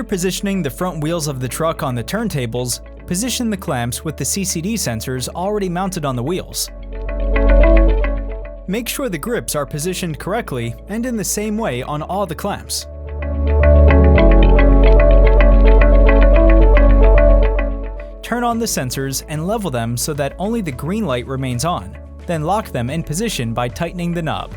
positioning the front wheels of the truck on the turntables, position the clamps with the CCD sensors already mounted on the wheels. Make sure the grips are positioned correctly and in the same way on all the clamps. Turn on the sensors and level them so that only the green light remains on, then lock them in position by tightening the knob.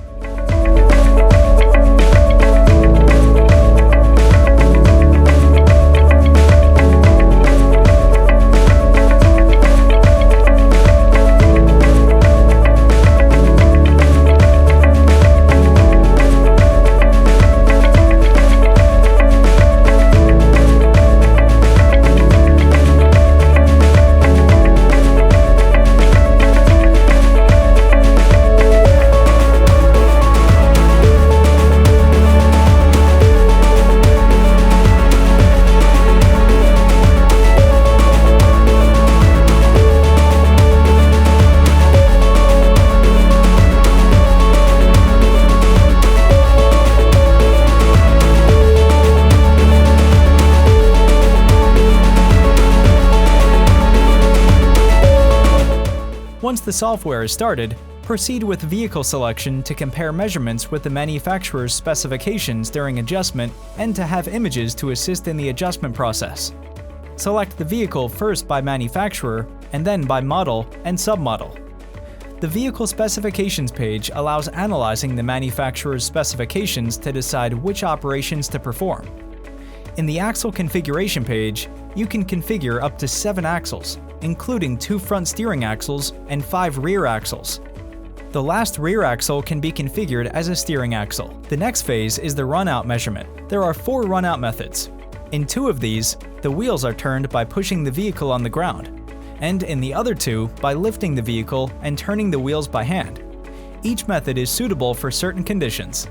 Once the software is started, proceed with vehicle selection to compare measurements with the manufacturer's specifications during adjustment and to have images to assist in the adjustment process. Select the vehicle first by manufacturer and then by model and submodel. The vehicle specifications page allows analyzing the manufacturer's specifications to decide which operations to perform. In the axle configuration page, you can configure up to 7 axles, including 2 front steering axles and 5 rear axles. The last rear axle can be configured as a steering axle. The next phase is the run-out measurement. There are 4 run-out methods. In 2 of these, the wheels are turned by pushing the vehicle on the ground, and in the other 2 by lifting the vehicle and turning the wheels by hand. Each method is suitable for certain conditions.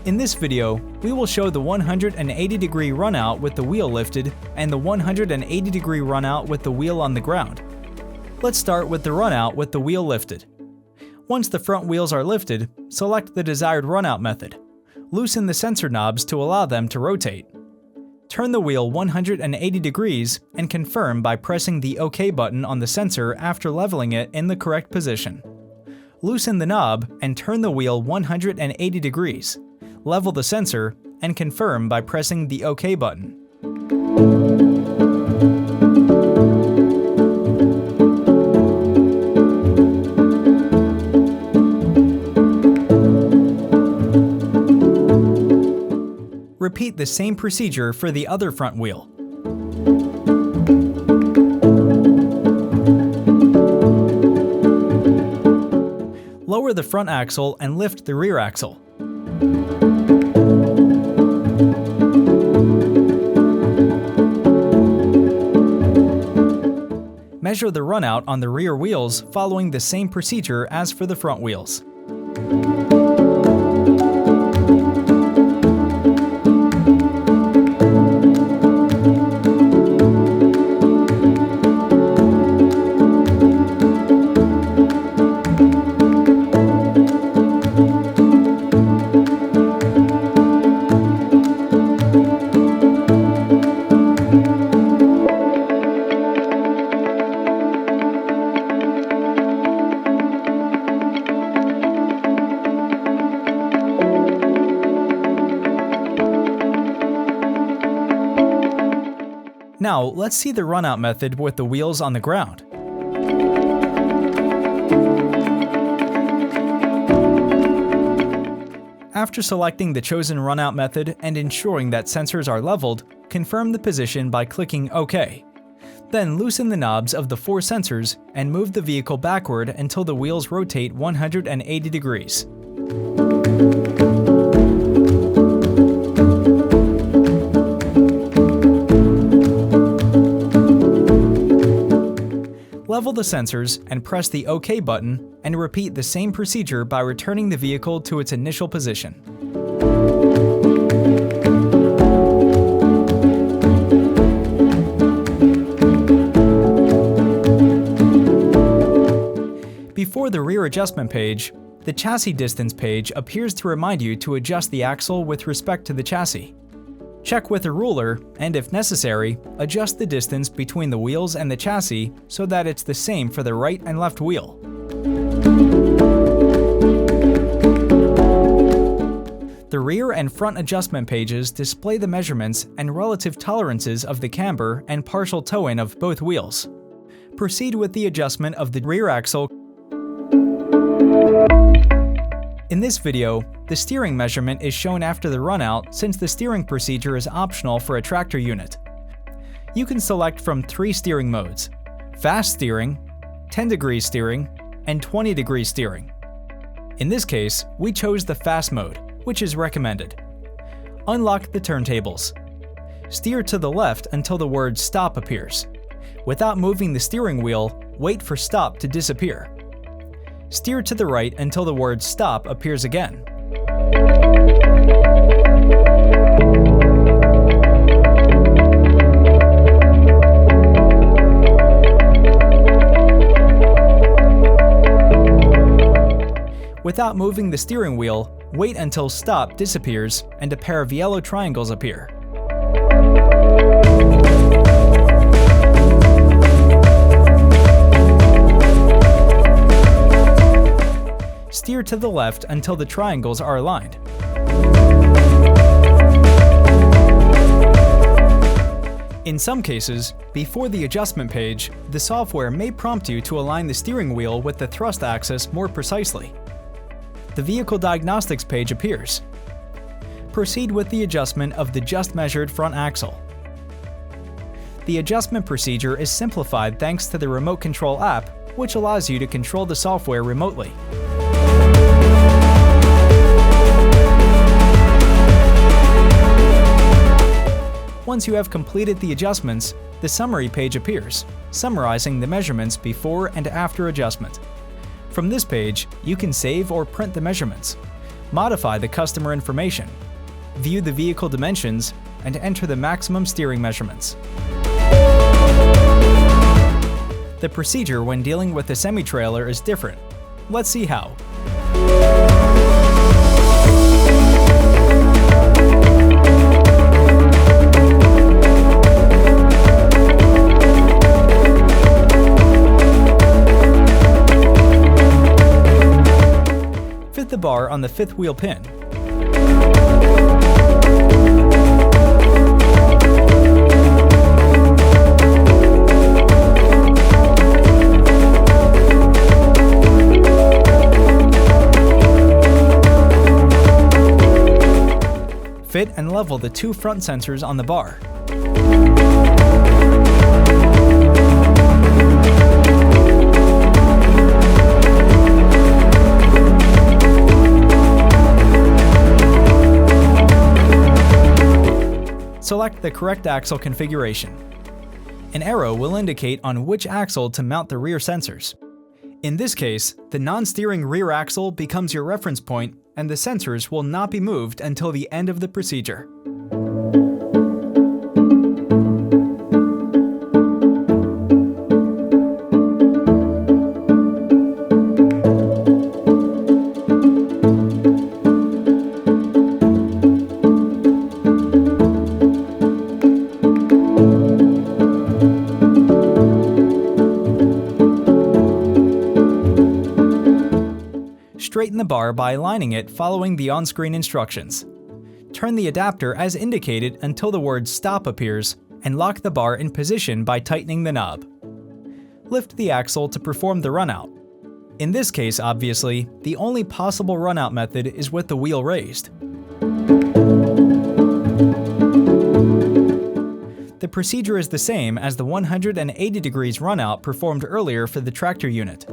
In this video, we will show the 180-degree run-out with the wheel lifted and the 180-degree run-out with the wheel on the ground. Let's start with the run-out with the wheel lifted. Once the front wheels are lifted, select the desired run-out method. Loosen the sensor knobs to allow them to rotate. Turn the wheel 180 degrees and confirm by pressing the OK button on the sensor after leveling it in the correct position. Loosen the knob and turn the wheel 180 degrees. Level the sensor, and confirm by pressing the OK button. Repeat the same procedure for the other front wheel. Lower the front axle and lift the rear axle. Measure the run-out on the rear wheels following the same procedure as for the front wheels. Now, let's see the run-out method with the wheels on the ground. After selecting the chosen run-out method and ensuring that sensors are leveled, confirm the position by clicking OK. Then loosen the knobs of the 4 sensors and move the vehicle backward until the wheels rotate 180 degrees. Level the sensors and press the OK button and repeat the same procedure by returning the vehicle to its initial position. Before the rear adjustment page, the chassis distance page appears to remind you to adjust the axle with respect to the chassis. Check with a ruler, and if necessary, adjust the distance between the wheels and the chassis so that it's the same for the right and left wheel. The rear and front adjustment pages display the measurements and relative tolerances of the camber and partial toe-in of both wheels. Proceed with the adjustment of the rear axle. In this video, the steering measurement is shown after the runout since the steering procedure is optional for a tractor unit. You can select from 3 steering modes: fast steering, 10-degree steering, and 20-degree steering. In this case, we chose the fast mode, which is recommended. Unlock the turntables. Steer to the left until the word "stop" appears. Without moving the steering wheel, wait for "stop" to disappear. Steer to the right until the word "stop" appears again. Without moving the steering wheel, wait until "stop" disappears and a pair of yellow triangles appear. Steer to the left until the triangles are aligned. In some cases, before the adjustment page, the software may prompt you to align the steering wheel with the thrust axis more precisely. The vehicle diagnostics page appears. Proceed with the adjustment of the just measured front axle. The adjustment procedure is simplified thanks to the remote control app, which allows you to control the software remotely. Once you have completed the adjustments, the summary page appears, summarizing the measurements before and after adjustment. From this page, you can save or print the measurements, modify the customer information, view the vehicle dimensions, and enter the maximum steering measurements. The procedure when dealing with a semi-trailer is different. Let's see how. Fit the bar on the 5th wheel pin. Fit and level the 2 front sensors on the bar. Select the correct axle configuration. An arrow will indicate on which axle to mount the rear sensors. In this case, the non-steering rear axle becomes your reference point, and the sensors will not be moved until the end of the procedure. Straighten the bar by aligning it following the on-screen instructions. Turn the adapter as indicated until the word "stop" appears, and lock the bar in position by tightening the knob. Lift the axle to perform the runout. In this case, obviously, the only possible runout method is with the wheel raised. The procedure is the same as the 180 degrees runout performed earlier for the tractor unit.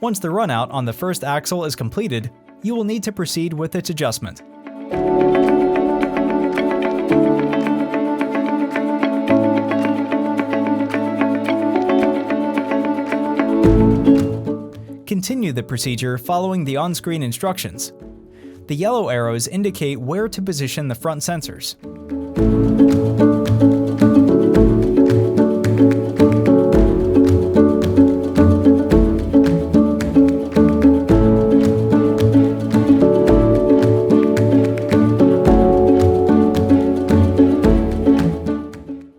Once the runout on the first axle is completed, you will need to proceed with its adjustment. Continue the procedure following the on-screen instructions. The yellow arrows indicate where to position the front sensors.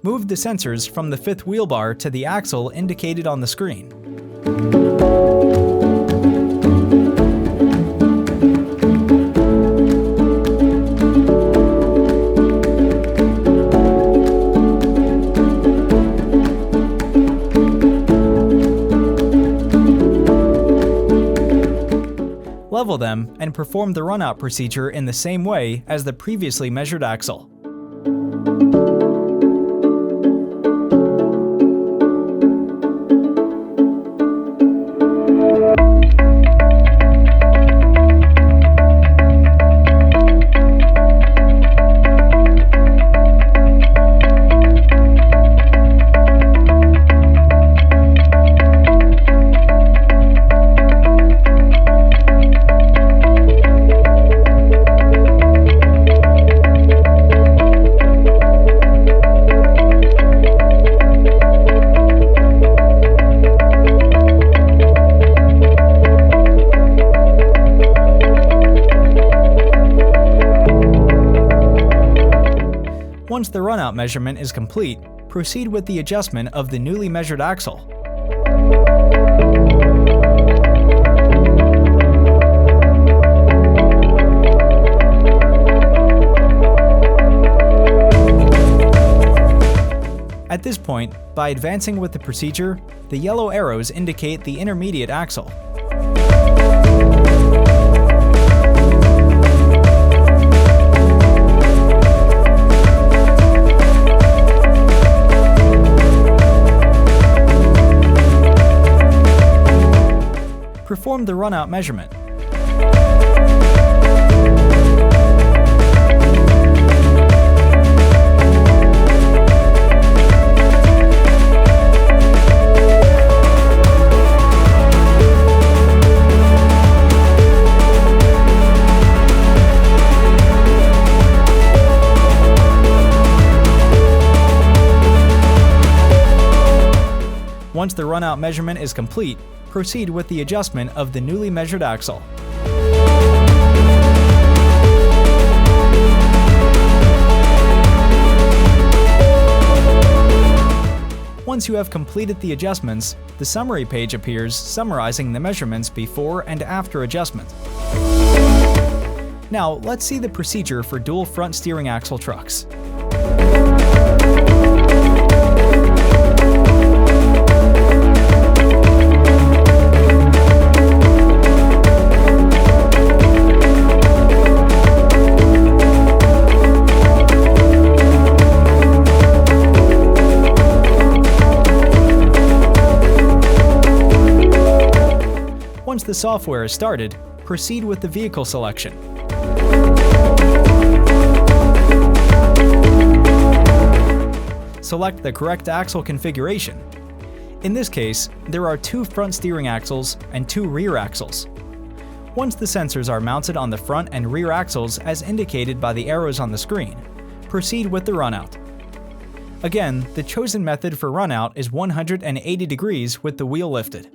Move the sensors from the fifth wheel bar to the axle indicated on the screen. Level them and perform the runout procedure in the same way as the previously measured axle. Once the runout measurement is complete, proceed with the adjustment of the newly measured axle. At this point, by advancing with the procedure, the yellow arrows indicate the intermediate axle. Perform the runout measurement. Once the runout measurement is complete, proceed with the adjustment of the newly measured axle. Once you have completed the adjustments, the summary page appears summarizing the measurements before and after adjustment. Now, let's see the procedure for dual front steering axle trucks. Once the software is started, proceed with the vehicle selection. Select the correct axle configuration. In this case, there are 2 front steering axles and 2 rear axles. Once the sensors are mounted on the front and rear axles as indicated by the arrows on the screen, proceed with the runout. Again, the chosen method for runout is 180 degrees with the wheel lifted.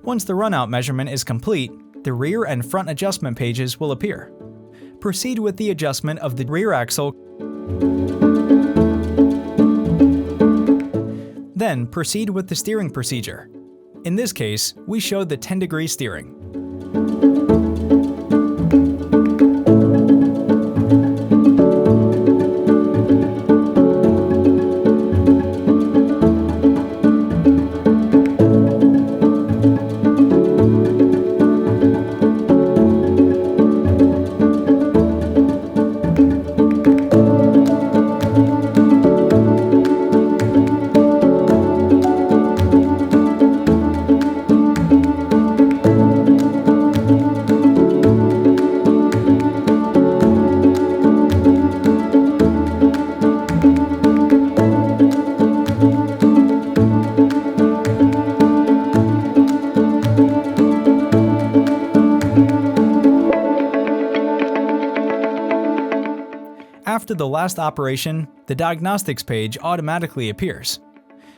Once the runout measurement is complete, the rear and front adjustment pages will appear. Proceed with the adjustment of the rear axle. Then proceed with the steering procedure. In this case, we showed the 10-degree steering. the last operation, the diagnostics page automatically appears.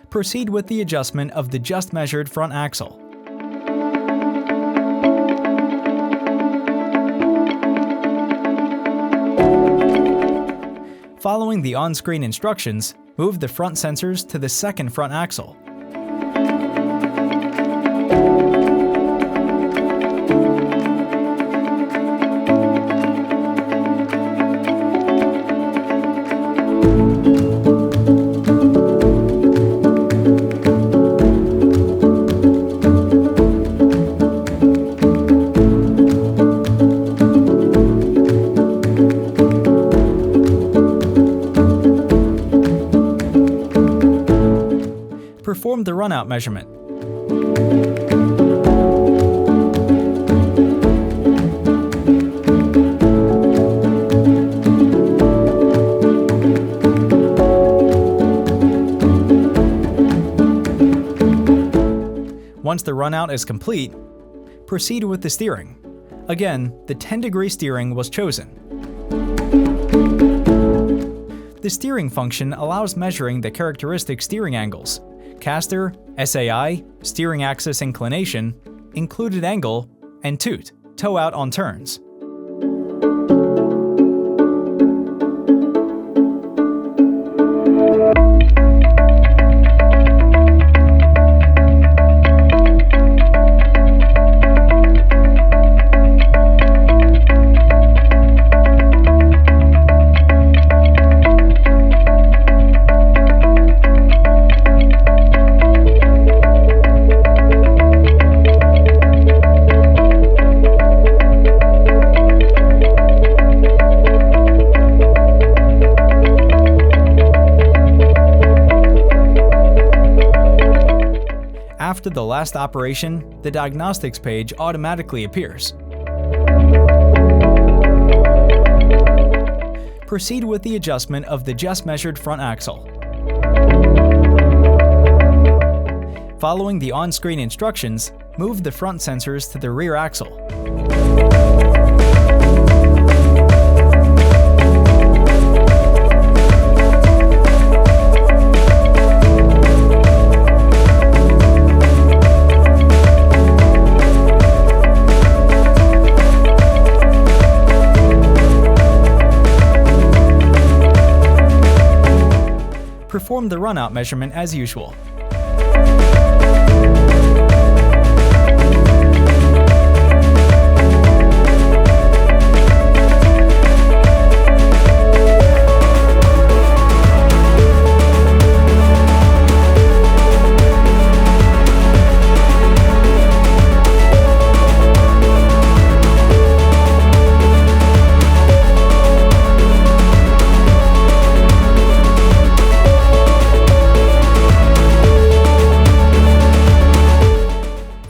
Proceed with the adjustment of the just measured front axle. Following the on-screen instructions, move the front sensors to the second front axle. Perform the runout measurement. Once the runout is complete, proceed with the steering. Again, the 10-degree steering was chosen. The steering function allows measuring the characteristic steering angles: caster, SAI, steering axis inclination, included angle, and toot, toe out on turns. After the last operation, the diagnostics page automatically appears. Proceed with the adjustment of the just measured front axle. Following the on-screen instructions, move the front sensors to the rear axle. Perform the runout measurement as usual.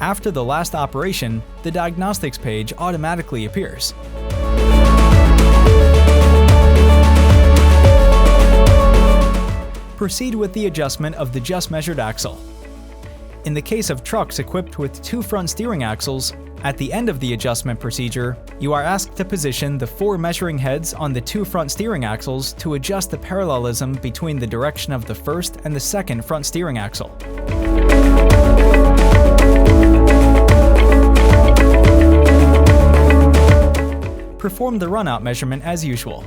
After the last operation, the diagnostics page automatically appears. Proceed with the adjustment of the just measured axle. In the case of trucks equipped with two front steering axles, at the end of the adjustment procedure, you are asked to position the 4 measuring heads on the 2 front steering axles to adjust the parallelism between the direction of the first and the second front steering axle. Perform the runout measurement as usual.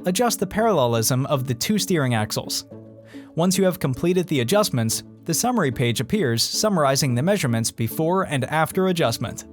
Adjust the parallelism of the 2 steering axles. Once you have completed the adjustments, the summary page appears summarizing the measurements before and after adjustment.